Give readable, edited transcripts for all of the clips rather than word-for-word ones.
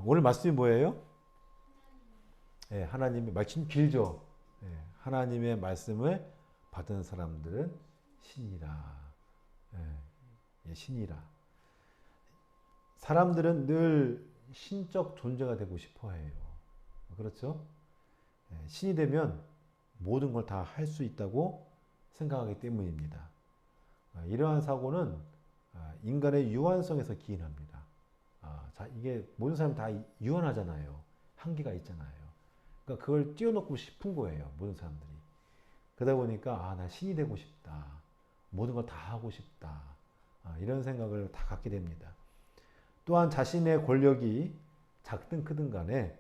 오늘 말씀이 뭐예요? 예, 하나님의 말씀 길죠. 예, 하나님의 말씀을 받은 사람들은 신이라. 예, 예, 신이라. 사람들은 늘 신적 존재가 되고 싶어 해요. 그렇죠? 예, 신이 되면 모든 걸 다 할 수 있다고 생각하기 때문입니다. 이러한 사고는 인간의 유한성에서 기인합니다. 자, 이게 모든 사람 다 유한하잖아요. 한계가 있잖아요. 그러니까 그걸 뛰어넘고 싶은 거예요. 모든 사람들이. 그러다 보니까 나 신이 되고 싶다. 모든 걸 다 하고 싶다. 이런 생각을 다 갖게 됩니다. 또한 자신의 권력이 작든 크든 간에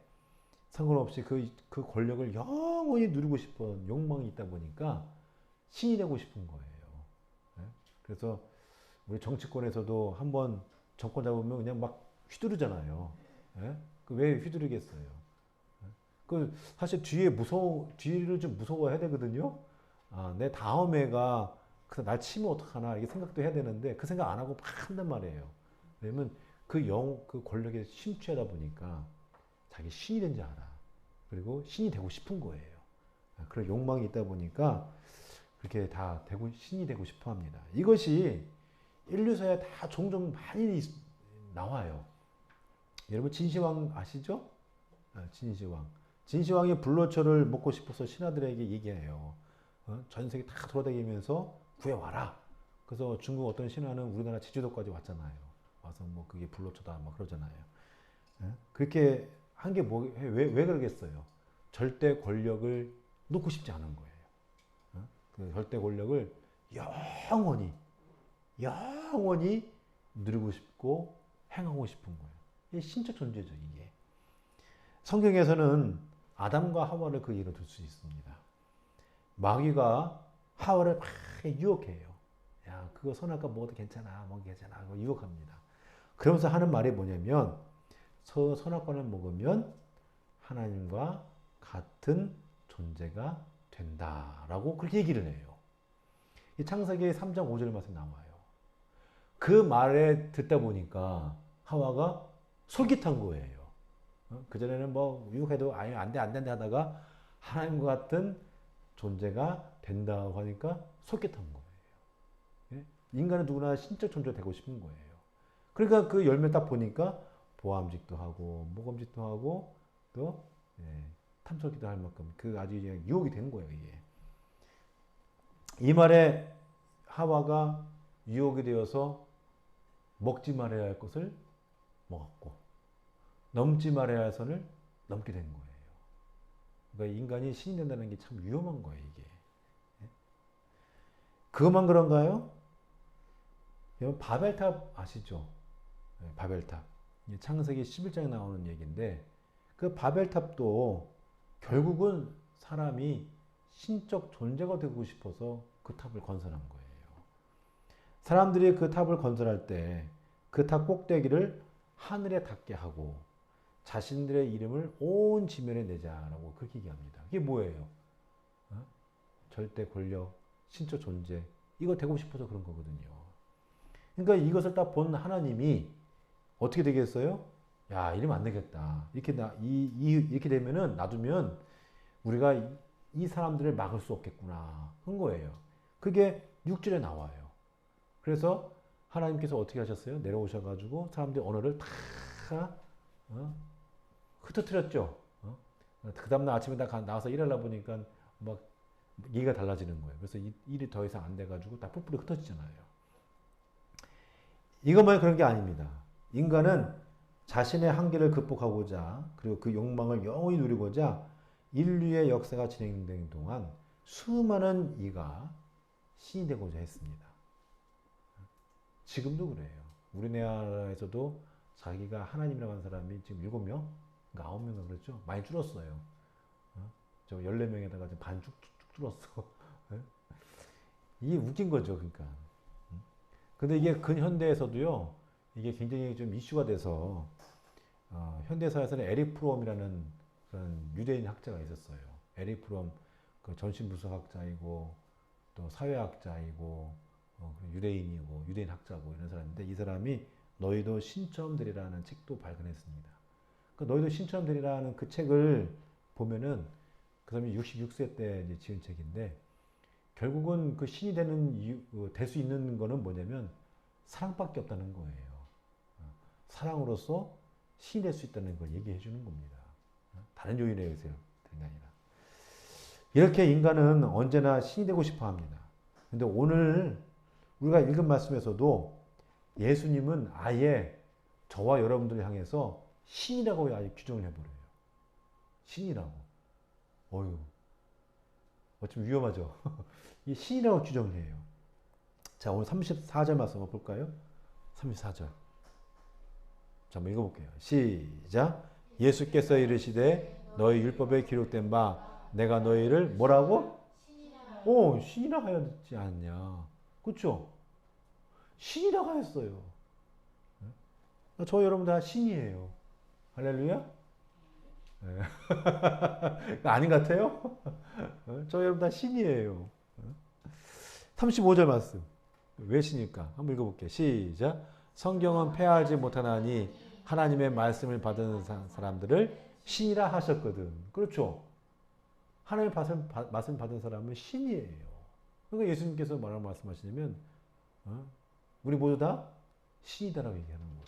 상관없이 그 권력을 영원히 누리고 싶은 욕망이 있다 보니까 신이 되고 싶은 거예요. 예? 그래서 우리 정치권에서도 한번 정권 잡으면 그냥 막 휘두르잖아요. 예? 왜 휘두르겠어요? 예? 사실 뒤를 좀 무서워해야 되거든요. 내 다음 애가 날 치면 어떡하나 이게 생각도 해야 되는데 그 생각 안 하고 막 한단 말이에요. 왜냐면 그 권력에 심취하다 보니까 자기 신이 된 줄 알아. 그리고 신이 되고 싶은 거예요. 그런 욕망이 있다 보니까 그렇게 다 신이 되고 싶어 합니다. 이것이 인류사에 다 종종 많이 나와요. 여러분 진시황 아시죠? 진시황. 진시황이 불로초를 먹고 싶어서 신하들에게 얘기해요. 전 세계 다 돌아다니면서 구해와라. 그래서 중국 어떤 신하는 우리나라 제주도까지 왔잖아요. 와서 뭐 그게 불로초다 막 그러잖아요. 그렇게 한 게 왜 그러겠어요? 절대 권력을 놓고 싶지 않은 거예요. 그 절대 권력을 영원히, 영원히 누리고 싶고 행하고 싶은 거예요. 이게 신적 존재죠, 이게. 성경에서는 아담과 하와를 그 예로 들 수 있습니다. 마귀가 하와를 막 유혹해요. 야, 그거 선악과 먹어도 괜찮아, 먹어도 괜찮아. 유혹합니다. 그러면서 하는 말이 뭐냐면, 선악과를 먹으면 하나님과 같은 존재가 된다라고 그렇게 얘기를 해요. 이 창세기 3장 5절 말씀 나와요. 그 말에 듣다 보니까 하와가 솔깃한 거예요. 그전에는 뭐 유혹해도 아예 안 돼, 안 된다 하다가 하나님과 같은 존재가 된다고 하니까 솔깃한 거예요. 예? 인간은 누구나 신적 존재가 되고 싶은 거예요. 그러니까 그 열매 딱 보니까 보암직도 하고 모검직도 하고 또 탐솔기도 할 만큼 그 아주 그냥 유혹이 된 거예요, 이게. 이 말에 하와가 유혹이 되어서 먹지 말아야 할 것을 먹었고 넘지 말아야 할 선을 넘게 된 거예요. 그러니까 인간이 신이 된다는 게 참 위험한 거예요, 이게. 그것만 그런가요? 여러분 바벨탑 아시죠? 바벨탑. 창세기 11장에 나오는 얘기인데 그 바벨탑도 결국은 사람이 신적 존재가 되고 싶어서 그 탑을 건설한 거예요. 사람들이 그 탑을 건설할 때 그 탑 꼭대기를 하늘에 닿게 하고 자신들의 이름을 온 지면에 내자라고 그렇게 얘기합니다. 이게 뭐예요? 절대 권력, 신적 존재 이거 되고 싶어서 그런 거거든요. 그러니까 이것을 딱 본 하나님이 어떻게 되겠어요? 야, 이러면 안 되겠다. 이렇게 되면은, 놔두면, 우리가 이 사람들을 막을 수 없겠구나. 한 거예요. 그게 6절에 나와요. 그래서 하나님께서 어떻게 하셨어요? 내려오셔가지고 사람들의 언어를 다, 흩어뜨렸죠. 그 다음날 아침에 나와서 일하려 보니까 막 얘기가 달라지는 거예요. 그래서 일이 더 이상 안 돼가지고 다 뿔뿔이 흩어지잖아요. 이것만 그런 게 아닙니다. 인간은 자신의 한계를 극복하고자 그리고 그 욕망을 영원히 누리고자 인류의 역사가 진행되는 동안 수많은 이가 신이 되고자 했습니다. 지금도 그래요. 우리나라에서도 자기가 하나님이라고 하는 사람이 지금 7명? 9명인가 그랬죠? 많이 줄었어요. 저 14명에다가 반 쭉쭉 줄었어. 이게 웃긴 거죠, 그러니까. 근데 이게 근현대에서도요, 이게 굉장히 좀 이슈가 돼서, 현대사에서는 에릭 프롬이라는 그런 유대인 학자가 있었어요. 에릭 프롬, 그 전신분석학자이고, 또 사회학자이고, 유대인이고, 유대인 학자고 이런 사람인데, 이 사람이 너희도 신처음들이라는 책도 발간했습니다. 그 너희도 신처럼 되리라는 그 책을 보면은 그 사람이 66세 때 이제 지은 책인데 결국은 그 신이 되는 될 수 있는 거는 뭐냐면 사랑밖에 없다는 거예요. 사랑으로서 신이 될 수 있다는 걸 얘기해 주는 겁니다. 다른 요인에 의해서 되는 게 아니라. 이렇게 인간은 언제나 신이 되고 싶어 합니다. 근데 오늘 우리가 읽은 말씀에서도 예수님은 아예 저와 여러분들을 향해서 신이라고 아예 규정을 해버려요. 신이라고. 어휴. 좀 위험하죠. 이 신이라고 규정을 해요. 자, 오늘 34절 말씀 한번 볼까요? 34절. 자, 한번 읽어볼게요. 시작. 예수께서 이르시되 너희 율법에 기록된 바 내가 너희를 뭐라고? 신이라 하였지 않냐. 그렇죠? 신이라고 하였어요. 저 여러분 다 신이에요. 할렐루야? 네. 아닌 것 같아요? 저 여러분 다 신이에요. 35절 말씀. 왜 신일까? 한번 읽어볼게요. 시작. 성경은 폐하지 못하나니 하나님의 말씀을 받은 사람들을 신이라 하셨거든. 그렇죠? 하나님의 말씀을 받은 사람은 신이에요. 그러니까 예수님께서 뭐라고 말씀하시냐면 우리 모두 다 신이다라고 얘기하는 거예요.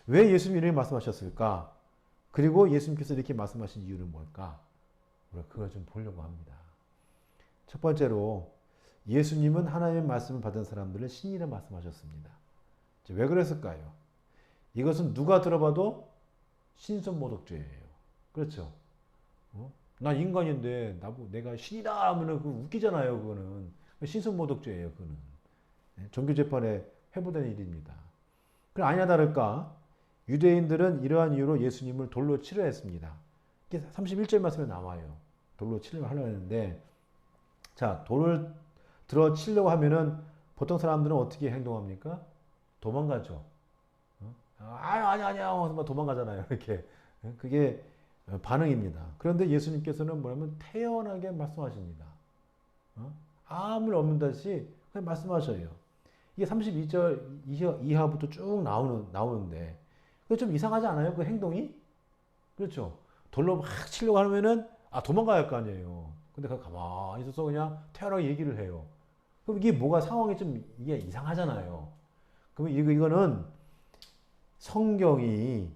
왜 예수님 이렇게 말씀하셨을까? 그리고 예수님께서 이렇게 말씀하신 이유는 뭘까? 우리가 그걸 좀 보려고 합니다. 첫 번째로 예수님은 하나님의 말씀을 받은 사람들을 신이라 말씀하셨습니다. 왜 그랬을까요? 이것은 누가 들어봐도 신선모독죄예요. 그렇죠? 난 인간인데 내가 신이다 하면 그 웃기잖아요. 그거는 신선모독죄예요. 그거는 종교재판에 회부된 일입니다. 그럼 아니나 다를까 유대인들은 이러한 이유로 예수님을 돌로 치려 했습니다. 31절 말씀에 나와요. 돌로 치려고 하려고 했는데 자, 돌을 들어 치려고 하면은 보통 사람들은 어떻게 행동합니까? 도망가죠. 아니야 하면서 도망가잖아요. 이렇게. 그게 반응입니다. 그런데 예수님께서는 뭐냐면 태연하게 말씀하십니다. 아무 일 없는 듯이 그냥 말씀하셔요. 이게 32절 이하부터 쭉 나오는데 그게 좀 이상하지 않아요? 그 행동이? 그렇죠. 돌로 막 치려고 하면은 도망가야 할 거 아니에요. 근데 가만히 있어서 그냥 태연하게 얘기를 해요. 그럼 이게 뭐가 상황이 좀 이게 이상하잖아요. 그럼 이거는 성경이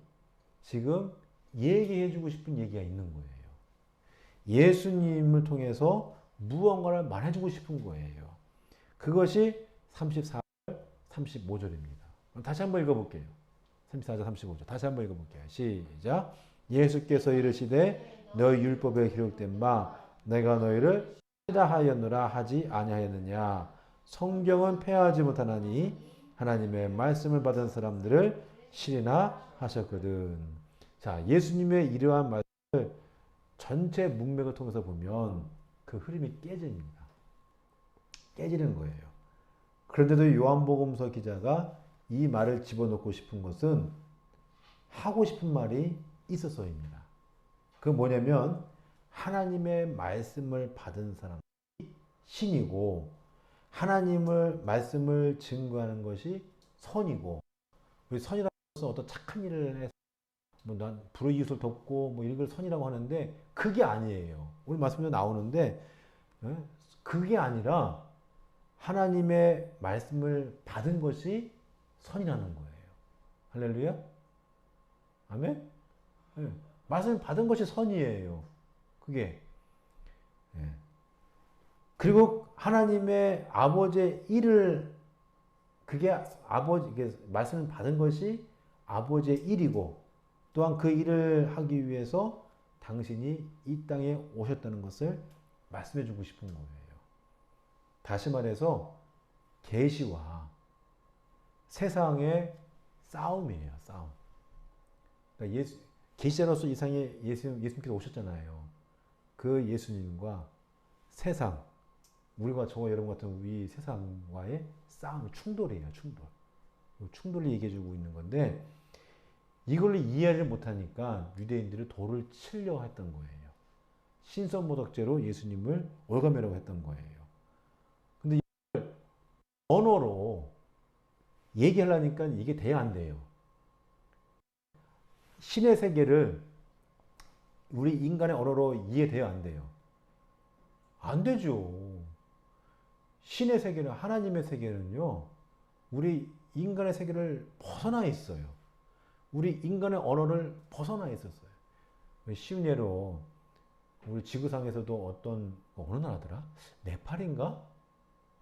지금 얘기해주고 싶은 얘기가 있는 거예요. 예수님을 통해서 무언가를 말해주고 싶은 거예요. 그것이 34절, 35절입니다. 다시 한번 읽어볼게요. 34절, 35절. 다시 한번 읽어볼게요. 시작. 예수께서 이르시되 너희 율법에 기록된 바 내가 너희를 신이라 하였노라 하지 아니하였느냐. 성경은 폐하지 못하나니 하나님의 말씀을 받은 사람들을 신이라 하셨거든. 자, 예수님의 이러한 말씀을 전체 문맥을 통해서 보면 그 흐름이 깨집니다. 깨지는 거예요. 그런데도 요한복음서 기자가 이 말을 집어넣고 싶은 것은 하고 싶은 말이 있어서입니다. 그 뭐냐면 하나님의 말씀을 받은 사람이 신이고 하나님의 말씀을 증거하는 것이 선이고 우리 선이라는 것은 어떤 착한 일을 해서 난 불의웃을 덮고 이런 걸 선이라고 하는데 그게 아니에요. 오늘 말씀에 나오는데 그게 아니라 하나님의 말씀을 받은 것이 선이라는 거예요. 할렐루야? 아멘? 네. 말씀을 받은 것이 선이에요. 그게. 네. 그리고 하나님의 아버지의 일을 말씀을 받은 것이 아버지의 일이고 또한 그 일을 하기 위해서 당신이 이 땅에 오셨다는 것을 말씀해 주고 싶은 거예요. 다시 말해서 계시와 세상의 싸움이에요. 싸움. 그러니까 계시자로서 이 상에 예수님께서 오셨잖아요. 그 예수님과 세상, 우리가 저와 여러분 같은 이 세상과의 싸움, 충돌이에요. 충돌. 충돌을 얘기해주고 있는 건데 이걸 이해를 못하니까 유대인들이 돌을 치려 했던 거예요. 신선모독죄로 예수님을 올가매라고 했던 거예요. 근데 이걸 언어로 얘기하려니까 이게 돼야 안 돼요. 신의 세계를 우리 인간의 언어로 이해돼야 안 돼요? 안 되죠. 신의 세계는, 하나님의 세계는요, 우리 인간의 세계를 벗어나 있어요. 우리 인간의 언어를 벗어나 있었어요. 쉬운 예로 우리 지구상에서도 어느 나라더라? 네팔인가?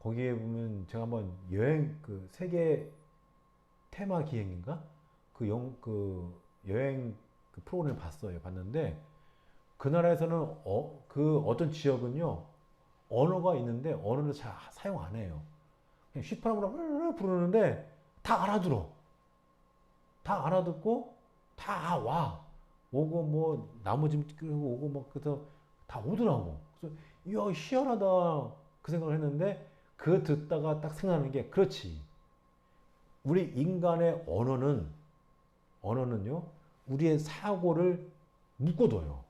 거기에 보면 제가 한번 그 세계 테마 기행인가? 그 여행 그 프로그램을 봤는데 그 나라에서는 그 어떤 지역은요 언어가 있는데 언어를 잘 사용 안 해요. 그냥 휘파람으로 부르는데 다 알아들어. 다 알아듣고 다 와. 오고 뭐 나무짐 끌고 오고 막 그래서 다 오더라고. 그래서 이야 희한하다 그 생각을 했는데 그 듣다가 딱 생각나는 게 그렇지. 우리 인간의 언어는요 우리의 사고를 묶어둬요.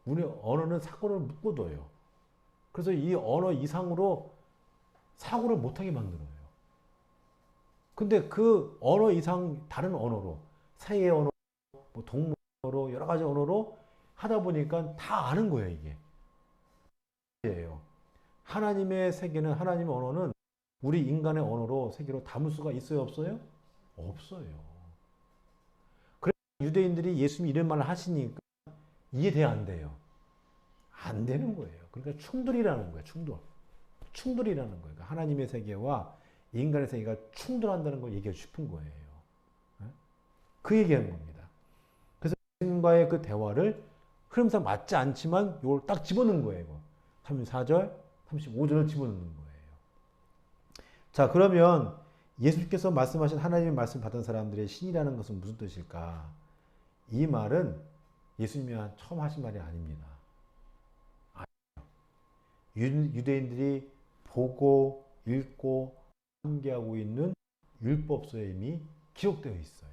우리 언어는 사고를 묶어둬요. 그래서 이 언어 이상으로 사고를 못하게 만들어요. 근데 그 언어 이상 다른 언어로 사이의 언어, 뭐 동물어로 여러 가지 언어로 하다 보니까 다 아는 거예요 이게. 하나님의 세계는 하나님의 언어는 우리 인간의 언어로 세계로 담을 수가 있어요 없어요? 없어요. 그래서 유대인들이 예수님 이런 말을 하시니까 이해돼야 안 돼요? 안 되는 거예요. 그러니까 충돌이라는 거예요. 충돌이라는 거예요. 그러니까 하나님의 세계와 인간의 세계가 충돌한다는 걸 얘기하고 싶은 거예요. 그 얘기하는 겁니다. 그래서 예수님과의 그 대화를 흐름상 맞지 않지만 이걸 딱 집어넣은 거예요. 34절, 35절을 집어넣는 거예요. 자, 그러면 예수님께서 말씀하신 하나님의 말씀 받은 사람들의 신이라는 것은 무슨 뜻일까? 이 말은 예수님이 처음 하신 말이 아닙니다. 유대인들이 보고 읽고 함께하고 있는 율법서에 이미 기록되어 있어요.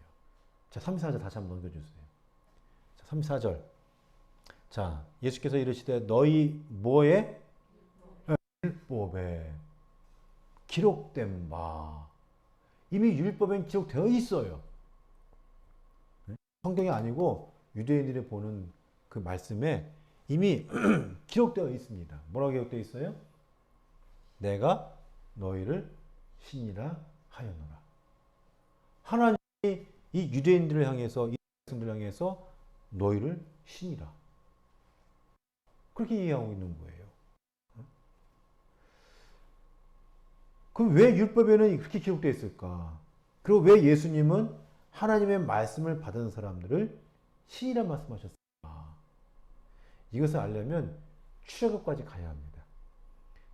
자, 34절 다시 한번 넘겨주세요. 자, 34절. 자, 예수께서 이르시되 너희 뭐에? 율법에 기록된 바. 이미 율법엔 기록되어 있어요. 성경이 아니고 유대인들이 보는 그 말씀에 이미 기록되어 있습니다. 뭐라고 기록되어 있어요? 내가 너희를 신이라 하였노라. 하나님이 이 유대인들을 향해서 이 백성들을 향해서 너희를 신이라. 그렇게 이해하고 있는 거예요. 그럼 왜 율법에는 그렇게 기록되어 있을까? 그리고 왜 예수님은 하나님의 말씀을 받은 사람들을 신이라 말씀하셨을까? 이것을 알려면 출애굽까지 가야 합니다.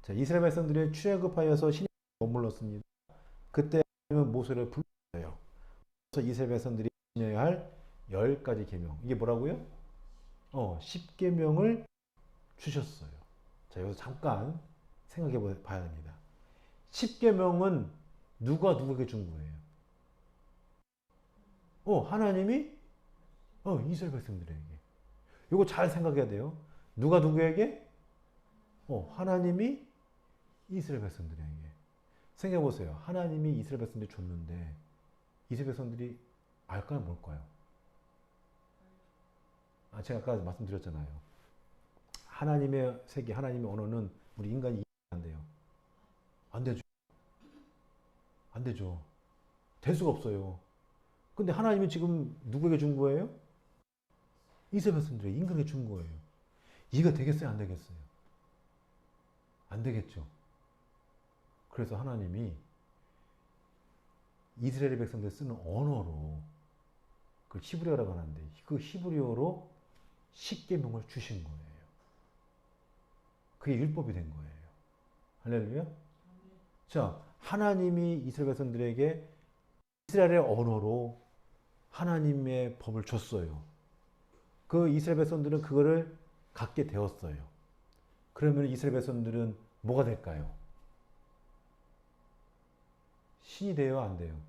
자, 이스라엘 백성들이 출애굽하여서 신이 머물렀습니다. 그때 하나님은 모세를 불렀어요. 그래서 이스라엘 백성들이 지녀야 할 10가지 계명. 이게 뭐라고요? 10계명을 주셨어요. 자, 여기서 잠깐 생각해 봐야 합니다. 10계명은 누가 누구에게 준 거예요? 하나님이 이스라엘 백성들에게. 이거 잘 생각해야 돼요. 누가 누구에게? 하나님이 이스라엘 백성들에게. 생각해 보세요. 하나님이 이스라엘 백성들이 줬는데 이스라엘 백성들이 알까요, 뭘까요? 제가 아까 말씀드렸잖아요. 하나님의 세계, 하나님의 언어는 우리 인간이 이해 안 돼요. 안 되죠. 안 되죠. 될 수가 없어요. 근데 하나님이 지금 누구에게 준 거예요? 이스라엘 백성들에게, 인간에게 준 거예요. 이해가 되겠어요, 안 되겠어요? 안 되겠죠. 그래서 하나님이 이스라엘 백성들 쓰는 언어로 그 히브리어라고 하는데 그 히브리어로 10계명을 주신 거예요. 그게 율법이 된 거예요. 할렐루야. 자, 하나님이 이스라엘 백성들에게 이스라엘의 언어로 하나님의 법을 줬어요. 그 이스라엘 백성들은 그거를 갖게 되었어요. 그러면 이스라엘 백성들은 뭐가 될까요? 신이 돼요, 안 돼요?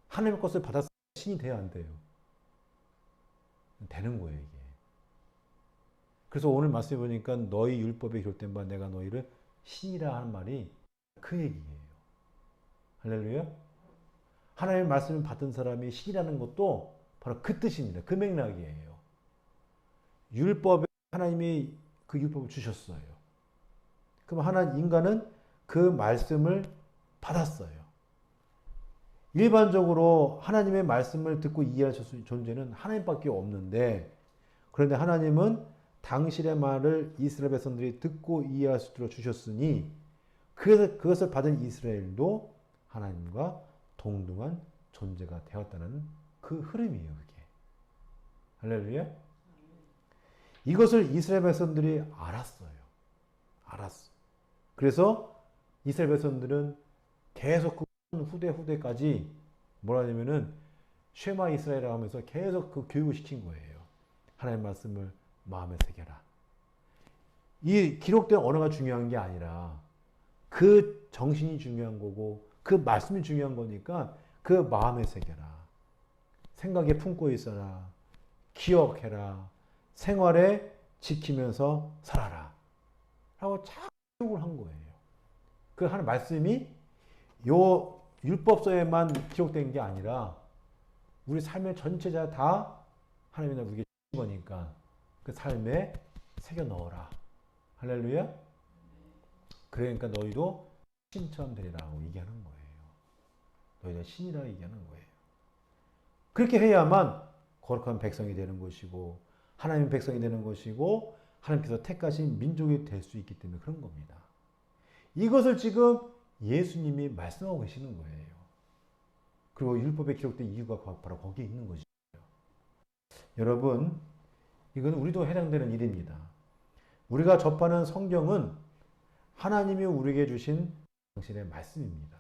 하나님의 것을 받았을 때 신이 돼요, 안 돼요? 되는 거예요, 이게. 그래서 오늘 말씀해 보니까 너희 율법에 기록된 바 내가 너희를 신이라 하는 말이 그 얘기예요. 할렐루야. 하나님의 말씀을 받은 사람이 신이라는 것도 바로 그 뜻입니다. 그 맥락이에요. 율법에 하나님이 그 율법을 주셨어요. 그럼 인간은 그 말씀을 받았어요. 일반적으로 하나님의 말씀을 듣고 이해할 수 있는 존재는 하나님밖에 없는데, 그런데 하나님은 당신의 말을 이스라엘 백성들이 듣고 이해할 수 있도록 주셨으니, 그래서 그것을 받은 이스라엘도 하나님과 동등한 존재가 되었다는 그 흐름이에요, 그게. 할렐루야. 이것을 이스라엘 백성들이 알았어요. 알았어. 그래서 이스라엘 백성들은 계속 그 후대까지 뭐라 하냐면은 쉐마 이스라엘이라고 하면서 계속 그 교육을 시킨 거예요. 하나님 말씀을 마음에 새겨라. 이 기록된 언어가 중요한 게 아니라 그 정신이 중요한 거고 그 말씀이 중요한 거니까 그 마음에 새겨라. 생각에 품고 있어라. 기억해라. 생활에 지키면서 살아라. 라고 자꾸 교육을 한 거예요. 그 하는 말씀이 요 율법서에만 기록된 게 아니라 우리 삶의 전체자 다 하나님이 우리에게 주신 거니까 그 삶에 새겨 넣어라. 할렐루야. 그러니까 너희도 신처럼 되리라고 얘기하는 거예요. 너희가 신이라고 얘기하는 거예요. 그렇게 해야만 거룩한 백성이 되는 것이고 하나님의 백성이 되는 것이고 하나님께서 택하신 민족이 될 수 있기 때문에 그런 겁니다. 이것을 지금 예수님이 말씀하고 계시는 거예요. 그리고 율법에 기록된 이유가 바로 거기에 있는 것이죠. 여러분, 이건 우리도 해당되는 일입니다. 우리가 접하는 성경은 하나님이 우리에게 주신 당신의 말씀입니다.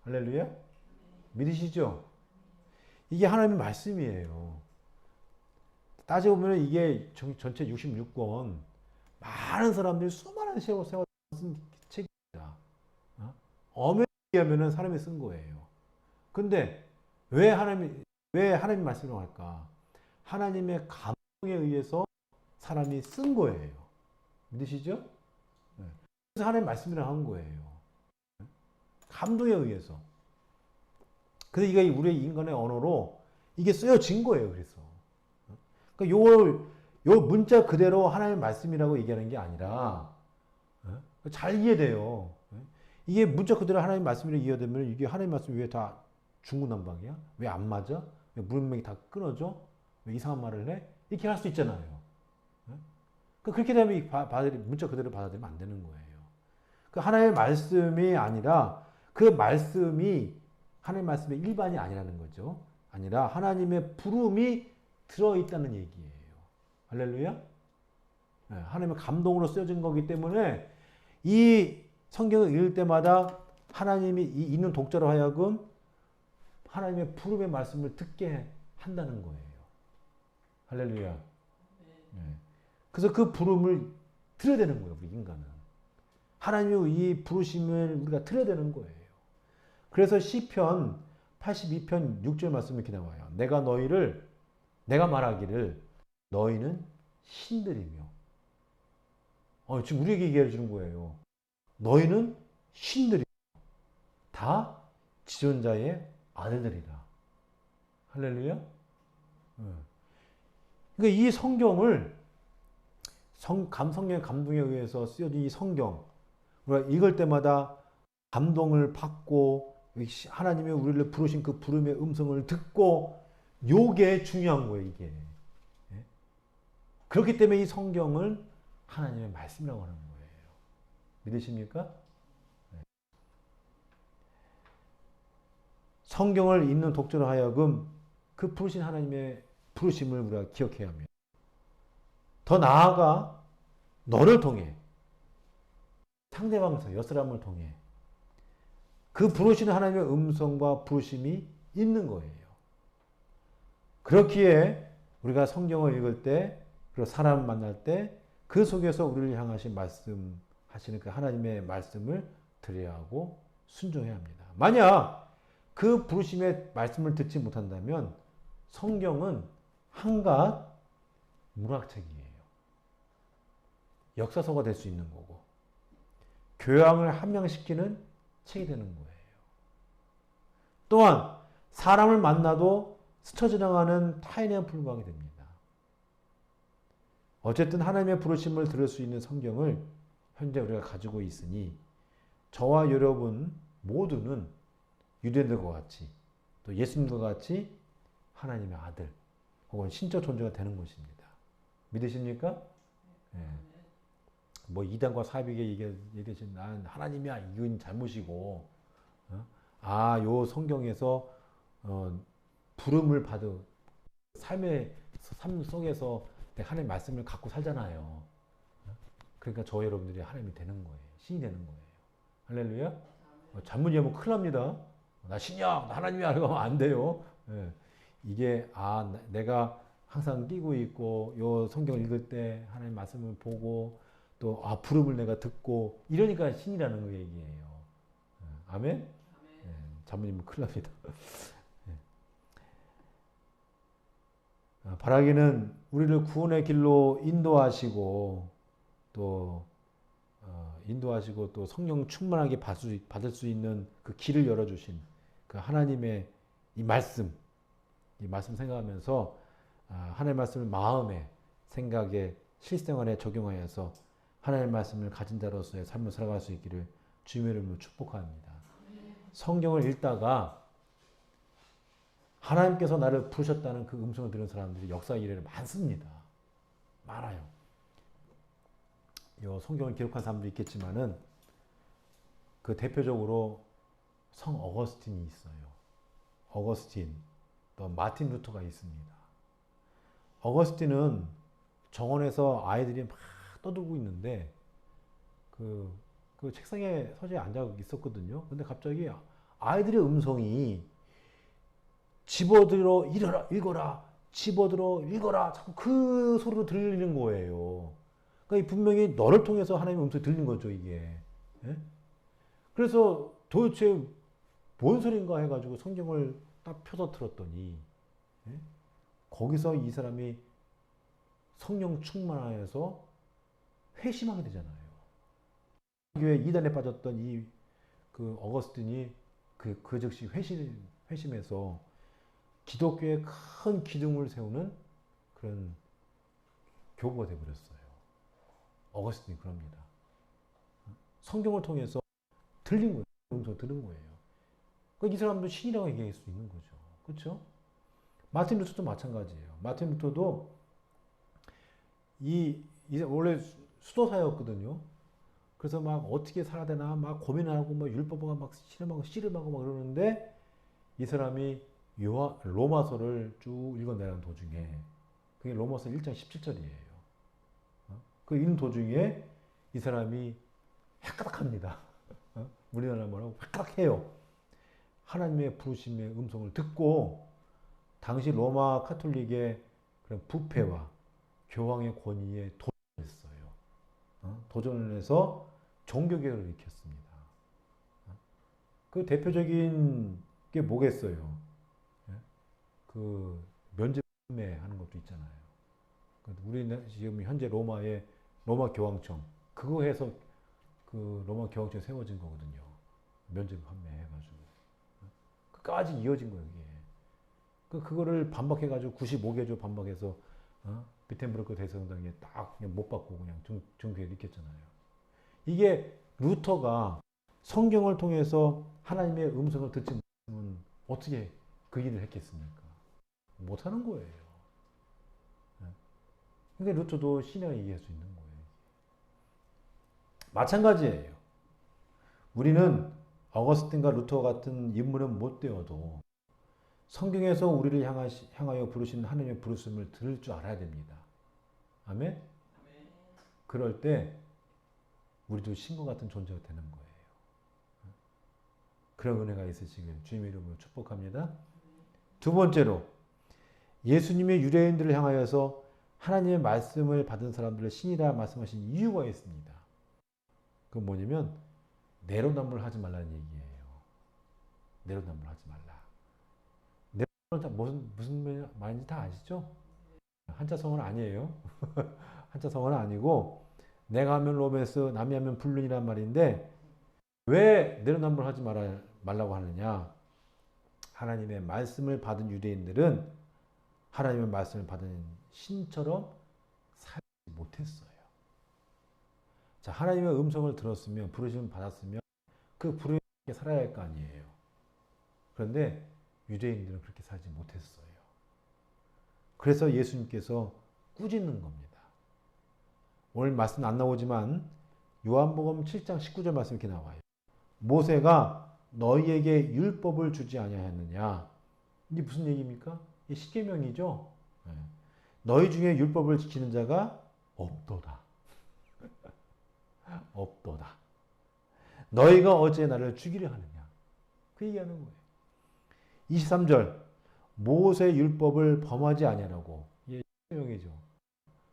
할렐루야? 믿으시죠? 이게 하나님의 말씀이에요. 따지고 보면 이게 전체 66권 많은 사람들이 수많은 세월 쓴 책입니다. 엄연히 얘기하면 사람이 쓴 거예요. 근데 왜 하나님 말씀을 할까? 하나님의 감동에 의해서 사람이 쓴 거예요. 믿으시죠? 그래서 하나님 말씀이라 한 거예요. 감동에 의해서. 그래서 이게 우리 인간의 언어로 이게 쓰여진 거예요. 그래서. 그러니까 요 문자 그대로 하나님의 말씀이라고 얘기하는 게 아니라 잘 이해돼요. 이게 문자 그대로 하나님 말씀으로 이해되면 이게 하나님 말씀이 왜 다 중구난방이야? 왜 안 맞아? 왜 문맥이 다 끊어져? 왜 이상한 말을 해? 이렇게 할 수 있잖아요. 그렇게 되면 문자 그대로 받아들이면 안 되는 거예요. 그 하나님의 말씀이 아니라 그 말씀이 하나님의 말씀의 일반이 아니라는 거죠. 아니라 하나님의 부름이 들어있다는 얘기예요. 할렐루야? 하나님의 감동으로 쓰여진 거기 때문에 이 성경을 읽을 때마다 하나님이 읽는 독자로 하여금 하나님의 부름의 말씀을 듣게 한다는 거예요. 할렐루야. 그래서 그 부름을 들어야 되는 거예요, 우리 인간은. 하나님의 이 부르심을 우리가 들어야 되는 거예요. 그래서 시편 82편 6절 말씀이 이렇게 나와요. 내가 말하기를 너희는 신들이며. 지금 우리에게 얘기해 주는 거예요. 너희는 신들이며 다 지존자의 아들들이다. 할렐루야. 그러니까 이 성경을 성령의 감동에 의해서 쓰여진 이 성경, 우리가 읽을 때마다 감동을 받고 하나님이 우리를 부르신 그 부름의 음성을 듣고 요게 중요한 거예요, 이게. 그렇기 때문에 이 성경을 하나님의 말씀이라고 하는 거예요. 믿으십니까? 성경을 읽는 독자로 하여금 그 부르신 하나님의 부르심을 우리가 기억해야 합니다. 더 나아가 너를 통해 상대방에서 여사람을 통해 그 부르시는 하나님의 음성과 부르심이 있는 거예요. 그렇기에 우리가 성경을 읽을 때 그리고 사람 만날 때 그 속에서 우리를 향하신 말씀하시는 그 하나님의 말씀을 들어야 하고 순종해야 합니다. 만약 그 부르심의 말씀을 듣지 못한다면 성경은 한갓 문학책이에요. 역사서가 될 수 있는 거고 교양을 함양시키는 책이 되는 거예요. 또한 사람을 만나도 스쳐 지나가는 타인에 불과하게 됩니다. 어쨌든 하나님의 부르심을 들을 수 있는 성경을 현재 우리가 가지고 있으니 저와 여러분 모두는 유대인들과 같이 또 예수님과 같이 하나님의 아들 혹은 신적 존재가 되는 것입니다. 믿으십니까? 네. 뭐 이단과 사비에게 얘기하신 난 하나님이야 이건 잘못이고 요 성경에서 부름을 받은 삶의 삶 속에서 하나님의 말씀을 갖고 살잖아요. 그러니까 저 여러분들이 하나님이 되는 거예요. 신이 되는 거예요. 할렐루야. 잘못이면 큰일 납니다. 나 신이야, 나 하나님이야 이러면 안 돼요. 예. 이게 내가 항상 끼고 있고 요 성경을 읽을 때 하나님 말씀을 보고 또 부름을 내가 듣고 이러니까 신이라는 거 얘기예요. 아멘. 예. 잘못이면 큰일 납니다. 바라기는 우리를 구원의 길로 인도하시고 또 성령 충만하게 받을 수 있는 그 길을 열어주신 그 하나님의 이 말씀 생각하면서 하나님의 말씀을 마음에, 생각에, 실생활에 적용하여서 하나님의 말씀을 가진 자로서의 삶을 살아갈 수 있기를 주님의 이름으로 축복합니다. 성경을 읽다가 하나님께서 나를 부르셨다는 그 음성을 들은 사람들이 역사 이래로 많습니다. 많아요. 이 성경을 기록한 사람도 있겠지만은 그 대표적으로 성 어거스틴이 있어요. 어거스틴, 또 마틴 루터가 있습니다. 어거스틴은 정원에서 아이들이 막 떠들고 있는데 그 책상에 서재에 앉아 있었거든요. 근데 갑자기 아이들의 음성이 집어들어 읽어라, 집어들어 읽어라, 자꾸 그 소리로 들리는 거예요. 그러니까 분명히 너를 통해서 하나님의 음성이 들린 거죠, 이게. 예? 그래서 도대체 뭔 소린가 해가지고 성경을 딱 펴서 틀었더니 예? 거기서 이 사람이 성령 충만하여서 회심하게 되잖아요. 교회 이단에 빠졌던 그 어거스틴이 그 즉시 회심해서 기독교에 큰 기둥을 세우는 그런 교부가 되어버렸어요. 어거스틴이 그럽니다. 성경을 통해서 들린 거예요. 음성 들은 거예요. 그러니까 이 사람도 신이라고 얘기할 수 있는 거죠. 그렇죠? 마틴 루터도 마찬가지예요. 마틴 루터도 원래 수도사였거든요. 그래서 막 어떻게 살아야 되나 막 고민하고 막 율법과 막 씨름하고 막 그러는데 이 사람이 로마서를 쭉 읽어내는 도중에 그게 로마서 1장 17절이에요. 그 읽는 도중에 이 사람이 헷가닥합니다. 우리나라 말하고 헷가닥해요. 하나님의 부르심의 음성을 듣고 당시 로마 카톨릭의 그런 부패와 교황의 권위에 도전했어요. 도전을 해서 종교개혁을 일으켰습니다. 그 대표적인 게 뭐겠어요? 그 면죄 판매하는 것도 있잖아요. 우리는 지금 현재 로마 교황청 그거 해서 그 로마 교황청 세워진 거거든요. 면죄 판매해가지고 끝까지 이어진 거예요. 이게 그거를 반박해가지고 95개조 반박해서 비텐브르크 대성당에 딱 그냥 못 받고 그냥 종교에 일으켰잖아요. 이게 루터가 성경을 통해서 하나님의 음성을 듣지 못하면 어떻게 그 일을 했겠습니까? 못하는 거예요. 그러니까 루터도 신이라고 얘기할 수 있는 거예요. 마찬가지예요. 우리는 어거스틴과 루터 같은 인물은 못 되어도 성경에서 우리를 향하여 부르시는 하나님의 부르심을 들을 줄 알아야 됩니다. 아멘? 그럴 때 우리도 신과 같은 존재가 되는 거예요. 그런 은혜가 있으시길 주님의 이름으로 축복합니다. 두 번째로 예수님의 유대인들을 향하여서 하나님의 말씀을 받은 사람들을 신이라 말씀하신 이유가 있습니다. 그건 뭐냐면 내로남불하지 말라는 얘기예요. 내로남불하지 말라. 내로남불 무슨 말인지 다 아시죠? 한자성어는 아니에요. 한자성어는 아니고 내가 하면 로맨스, 남이 하면 불륜이란 말인데 왜 내로남불하지 말라고 하느냐? 하나님의 말씀을 받은 유대인들은 하나님의 말씀을 받은 신처럼 살지 못했어요. 자, 하나님의 음성을 들었으면, 부르심을 받았으면 그 부르심에 살아야 할 거 아니에요. 그런데 유대인들은 그렇게 살지 못했어요. 그래서 예수님께서 꾸짖는 겁니다. 오늘 말씀 안 나오지만 요한복음 7장 19절 말씀 이렇게 나와요. 모세가 너희에게 율법을 주지 아니하였느냐? 이게 무슨 얘기입니까? 이게 십계명이죠. 너희 중에 율법을 지키는 자가 없도다. 없도다. 너희가 어찌 나를 죽이려 하느냐? 그 얘기하는 거예요. 23절 모세 율법을 범하지 아니하라고. 이게 십계명이죠.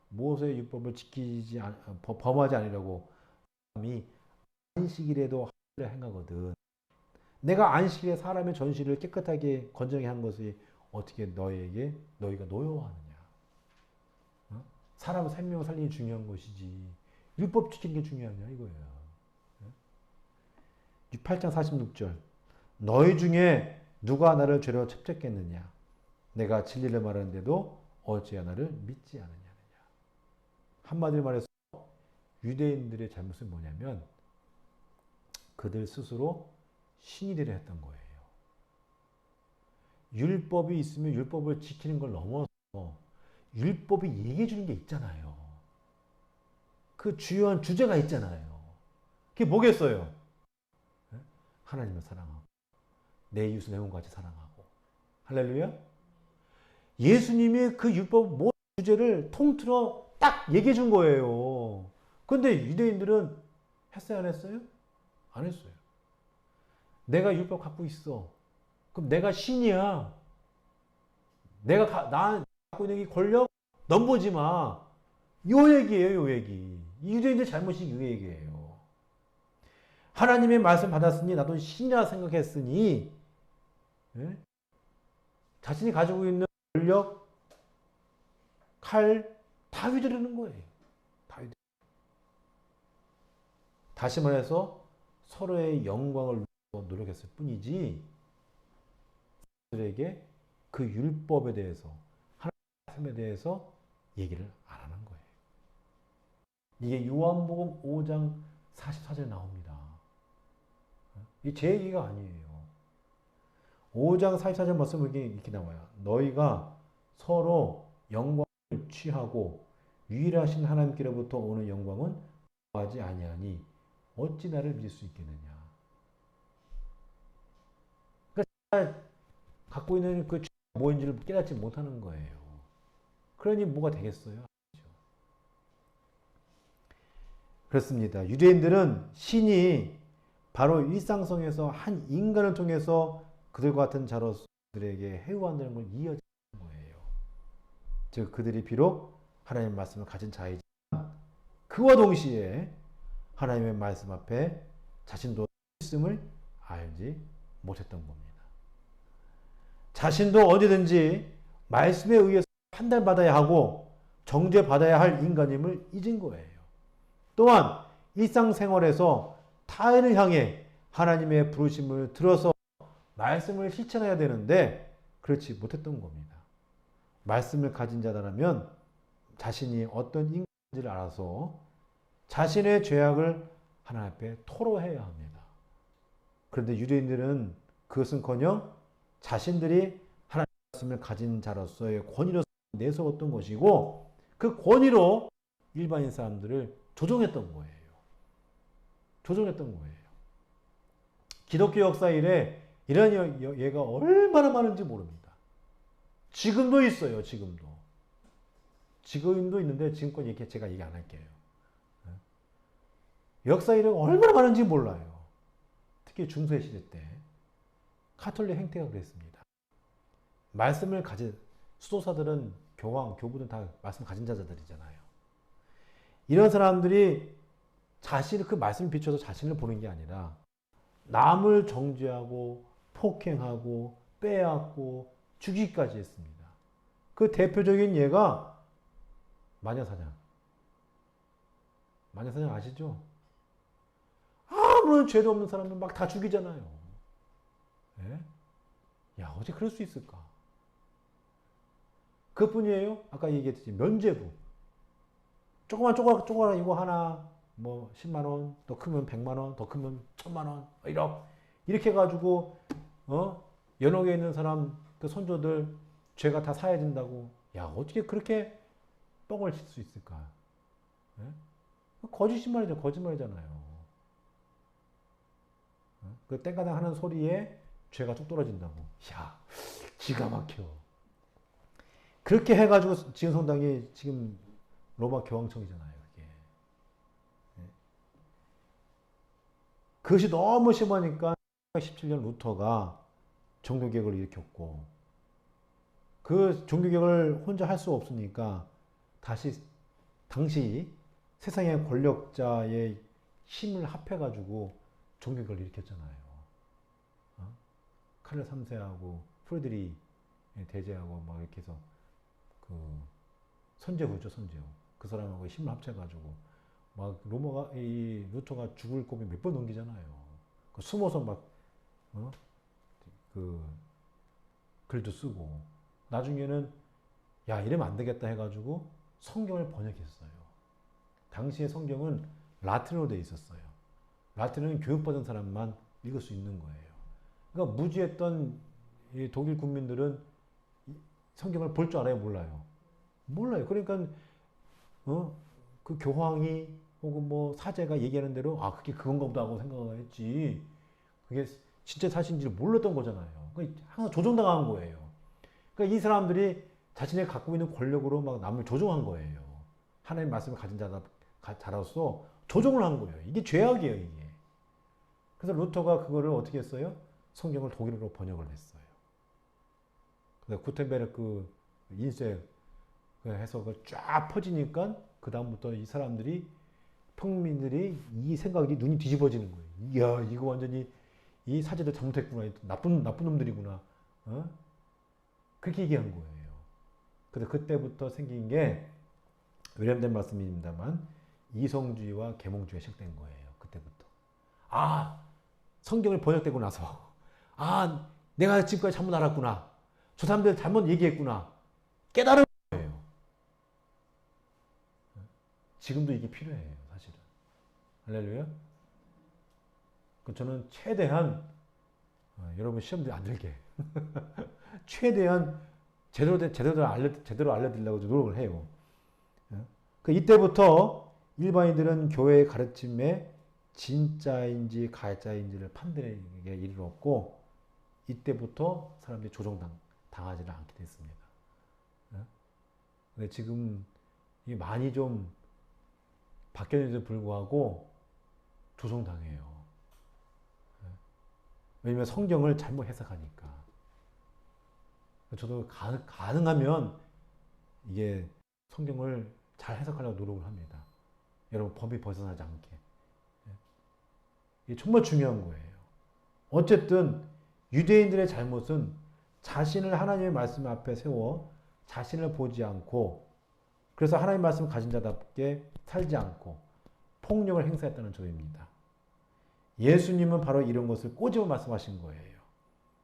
모세 율법을 범하지 아니라고 사람이 안식일에도 하려 행하거든. 내가 안식일에 사람의 전시를 깨끗하게 건전하게 한 것이 어떻게 너희가 노여워하느냐. 어? 사람 생명을 살리는 게 중요한 것이지 율법 지키는 게 중요하냐 이거예요. 8장 46절 너희 중에 누가 나를 죄로 첩죄했느냐 내가 진리를 말하는데도 어찌 나를 믿지 않느냐. 한마디로 말해서 유대인들의 잘못은 뭐냐면 그들 스스로 신이 되려 했던 거예요. 율법이 있으면 율법을 지키는 걸 넘어서 율법이 얘기해 주는 게 있잖아요. 그 주요한 주제가 있잖아요. 그게 뭐겠어요? 하나님을 사랑하고 내 이웃을 내 몸과 같이 사랑하고. 할렐루야. 예수님이 그 율법 모든 주제를 통틀어 딱 얘기해 준 거예요. 그런데 유대인들은 했어요 안 했어요? 안 했어요. 내가 율법 갖고 있어. 그럼 내가 신이야. 나 갖고 있는 이 권력 넘보지 마. 요 얘기예요, 요 얘기. 유대인들 잘못이 요 얘기예요. 하나님의 말씀 받았으니 나도 신이라 생각했으니 예? 자신이 가지고 있는 권력, 칼 다 휘두르는 거예요. 다 휘두르는. 다시 말해서 서로의 영광을 노력했을 뿐이지 그들에게 그 율법에 대해서 하나님의 말씀에 대해서 얘기를 안 하는 거예요. 이게 요한복음 5장 44절에 나옵니다. 이게 제 얘기가 아니에요. 5장 44절 말씀은 이렇게 나와요. 너희가 서로 영광을 취하고 유일하신 하나님께로부터 오는 영광은 구하지 아니하니 어찌 나를 믿을 수 있겠느냐. 그러니까 갖고 있는 그 뭐인지를 깨닫지 못하는 거예요. 그러니 뭐가 되겠어요? 그렇습니다. 유대인들은 신이 바로 일상성에서 한 인간을 통해서 그들과 같은 자로들에게 해오한다는 걸 이해하는 거예요. 즉 그들이 비록 하나님의 말씀을 가진 자이지만 그와 동시에 하나님의 말씀 앞에 자신도 있음을 알지 못했던 겁니다. 자신도 언제든지 말씀에 의해서 판단받아야 하고 정죄받아야 할 인간임을 잊은 거예요. 또한 일상생활에서 타인을 향해 하나님의 부르심을 들어서 말씀을 실천해야 되는데 그렇지 못했던 겁니다. 말씀을 가진 자라면 자신이 어떤 인간인지를 알아서 자신의 죄악을 하나님 앞에 토로해야 합니다. 그런데 유대인들은 그것은커녕 자신들이 하나님의 말씀을 가진 자로서의 권위로 내세웠던 것이고 그 권위로 일반인 사람들을 조종했던 거예요. 조종했던 거예요. 기독교 역사 이래 이런 예가 얼마나 많은지 모릅니다. 지금도 있어요. 지금도 있는데 지금껏 이렇게 제가 얘기 안 할게요. 역사 이래가 얼마나 많은지 몰라요. 특히 중세 시대 때 카톨릭 행태가 그랬습니다. 말씀을 가진 수도사들은 교황, 교부는 다 말씀 가진 자들이잖아요. 이런 사람들이 자신을 그 말씀을 비춰서 자신을 보는 게 아니라 남을 정죄하고 폭행하고 빼앗고 죽이기까지 했습니다. 그 대표적인 예가 마녀사냥. 마녀사냥 아시죠? 아무런 죄도 없는 사람을 막 다 죽이잖아요. 네? 야, 어떻게 그럴 수 있을까? 그것뿐이에요? 아까 얘기했듯이 면죄부. 조그만 이거 하나, 뭐 10만 원, 더 크면 100만 원, 더 크면 1000만 원, 1억. 이렇게 해가지고, 연옥에 있는 사람, 그 손조들 죄가 다 사해진다고. 야, 어떻게 그렇게 뻥을 칠 수 있을까? 예? 거짓말이잖아요. 그 땡가당 하는 소리에 죄가 뚝 떨어진다고. 야, 기가 막혀. 그렇게 해가지고 지금 성당이 지금 로마 교황청이잖아요. 그게. 예. 그것이 너무 심하니까 17년 루터가 종교개혁을 일으켰고 그 종교개혁을 혼자 할 수 없으니까 다시 당시 세상의 권력자의 힘을 합해가지고 종교개혁을 일으켰잖아요. 카를 3세하고 프레드리 대제하고 막 이렇게 해서 그 선제후죠, 선제후. 그 사람하고 힘을 합쳐가지고 막 로마가 이 루터가 죽을 고비 몇 번 넘기잖아요. 그 숨어서 막 그 글도 쓰고 나중에는 야 이러면 안 되겠다 해가지고 성경을 번역했어요. 당시의 성경은 라틴어로 돼 있었어요. 라틴어는 교육받은 사람만 읽을 수 있는 거예요. 그러니까 무지했던 독일 국민들은 성경을 볼 줄 알아요, 몰라요? 몰라요. 그러니까 그 교황이 혹은 뭐 사제가 얘기하는 대로 아 그게 그건가 보다 하고 생각을 했지 그게 진짜 사실인지를 몰랐던 거잖아요. 그러니까 항상 조종당한 거예요. 그러니까 이 사람들이 자신이 갖고 있는 권력으로 막 남을 조종한 거예요. 하나님 말씀을 가진 자로서 조종을 한 거예요. 이게 죄악이에요, 이게. 그래서 루터가 그거를 어떻게 했어요? 성경을 독일어로 번역을 했어요. 그래서 구텐베르크 인쇄 해석을 쫙 퍼지니까 그 다음부터 이 사람들이 평민들이 이 생각이 눈이 뒤집어지는 거예요. 이야 이거 완전히 이 사제들 잘못했구나. 나쁜 놈들이구나. 그렇게 얘기한 거예요. 그래서 그때부터 생긴 게 외람된 말씀입니다만 이성주의와 계몽주의가 시작된 거예요. 그때부터. 아 성경을 번역되고 나서 아 내가 지금까지 잘못 알았구나. 저 사람들 잘못 얘기했구나. 깨달은 거예요. 지금도 이게 필요해요. 사실은. 할렐루야. 저는 최대한 여러분 시험들 안 들게 최대한 제대로 알려드리려고 노력을 해요. 그 이때부터 일반인들은 교회의 가르침에 진짜인지 가짜인지를 판단하게 이르렀고 이때부터 사람들이 조종당하지를 않게 됐습니다. 근데 지금 많이 좀 바뀌었는데도 불구하고 조종당해요. 왜냐면 성경을 잘못 해석하니까. 저도 가능하면 이게 성경을 잘 해석하려고 노력을 합니다. 여러분 범위 벗어나지 않게. 이게 정말 중요한 거예요. 어쨌든 유대인들의 잘못은 자신을 하나님의 말씀 앞에 세워 자신을 보지 않고 그래서 하나님의 말씀을 가진 자답게 살지 않고 폭력을 행사했다는 점입니다. 예수님은 바로 이런 것을 꼬집어 말씀하신 거예요.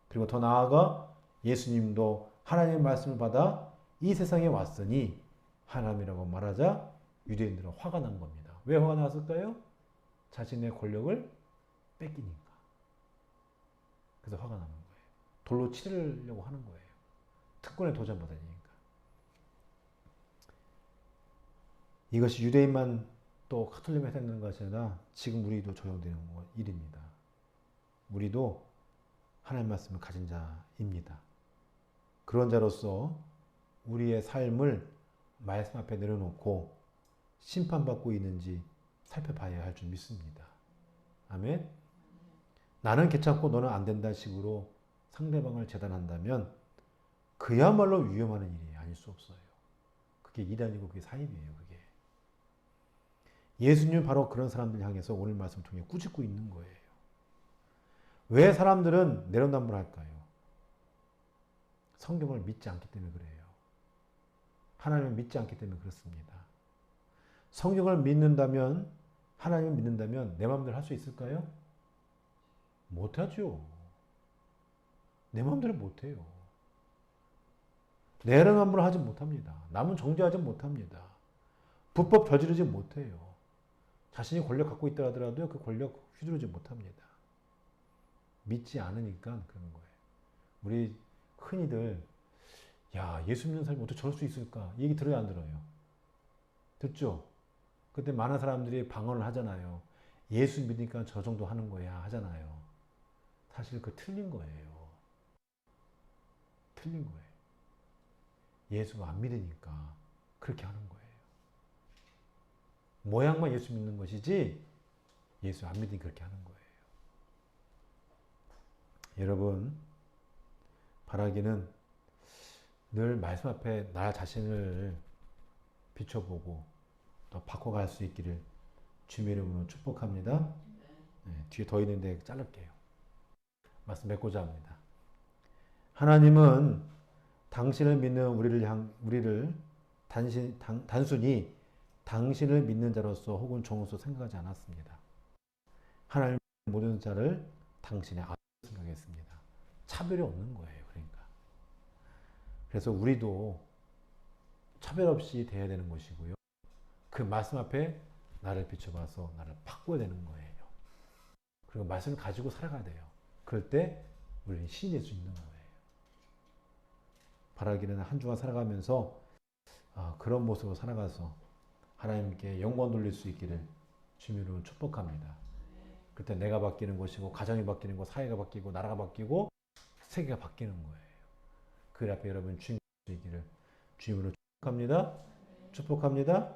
그리고 더 나아가 예수님도 하나님의 말씀을 받아 이 세상에 왔으니 하나님이라고 말하자 유대인들은 화가 난 겁니다. 왜 화가 났을까요? 자신의 권력을 뺏기니까. 그래서 화가 나는 거예요. 돌로 치려고 하는 거예요. 특권에 도전받으니까. 이것이 유대인만 또 카톨릭만 해당되는 것이 아니라 지금 우리도 적용되는 일입니다. 우리도 하나님 말씀을 가진 자입니다. 그런 자로서 우리의 삶을 말씀 앞에 내려놓고 심판받고 있는지 살펴봐야 할 줄 믿습니다. 아멘. 나는 괜찮고 너는 안 된다 식으로 상대방을 재단한다면 그야말로 위험한 일이 아닐 수 없어요. 그게 이단이고 그게 사입이에요. 그게. 예수님은 바로 그런 사람들 향해서 오늘 말씀 통해 꾸짖고 있는 거예요. 왜 사람들은 내로남불할까요? 성경을 믿지 않기 때문에 그래요. 하나님을 믿지 않기 때문에 그렇습니다. 성경을 믿는다면 하나님을 믿는다면 내 마음대로 할 수 있을까요? 못하죠. 내 마음대로 못해요. 내려남불을 하지 못합니다. 남은 정죄하지 못합니다. 불법 저지르지 못해요. 자신이 권력 갖고 있다 하더라도 그 권력 휘두르지 못합니다. 믿지 않으니까 그런 거예요. 우리 흔히들 야, 예수 믿는 사람이 어떻게 저럴 수 있을까? 이 얘기 들어요, 안 들어요? 듣죠? 그때 많은 사람들이 방언을 하잖아요. 예수 믿으니까 저 정도 하는 거야 하잖아요. 사실 그 틀린 거예요. 틀린 거예요. 예수 안 믿으니까 그렇게 하는 거예요. 모양만 예수 믿는 것이지 예수 안 믿으니까 그렇게 하는 거예요. 여러분, 바라기는 늘 말씀 앞에 나 자신을 비춰보고 또 바꿔갈 수 있기를 주님의 이름으로 축복합니다. 네, 뒤에 더 있는데 자를게요. 말씀 맺고자 합니다. 하나님은 당신을 믿는 우리를 단순히 당신을 믿는 자로서 혹은 종으로서 생각하지 않았습니다. 하나님 모든 자를 당신의 아들로 생각했습니다. 차별이 없는 거예요. 그러니까. 그래서 우리도 차별 없이 대해야 되는 것이고요. 그 말씀 앞에 나를 비춰봐서 나를 바꿔야 되는 거예요. 그리고 말씀을 가지고 살아가야 돼요. 그럴 때 우리는 신이 될 수 있는 거예요. 바라기는 한 주간 살아가면서 그런 모습으로 살아가서 하나님께 영광 돌릴 수 있기를 주님으로 축복합니다. 그때 내가 바뀌는 것이고 가정이 바뀌는 것, 사회가 바뀌고 나라가 바뀌고 세계가 바뀌는 거예요. 그 앞에 여러분 주님 있기를 주님으로 축복합니다. 축복합니다.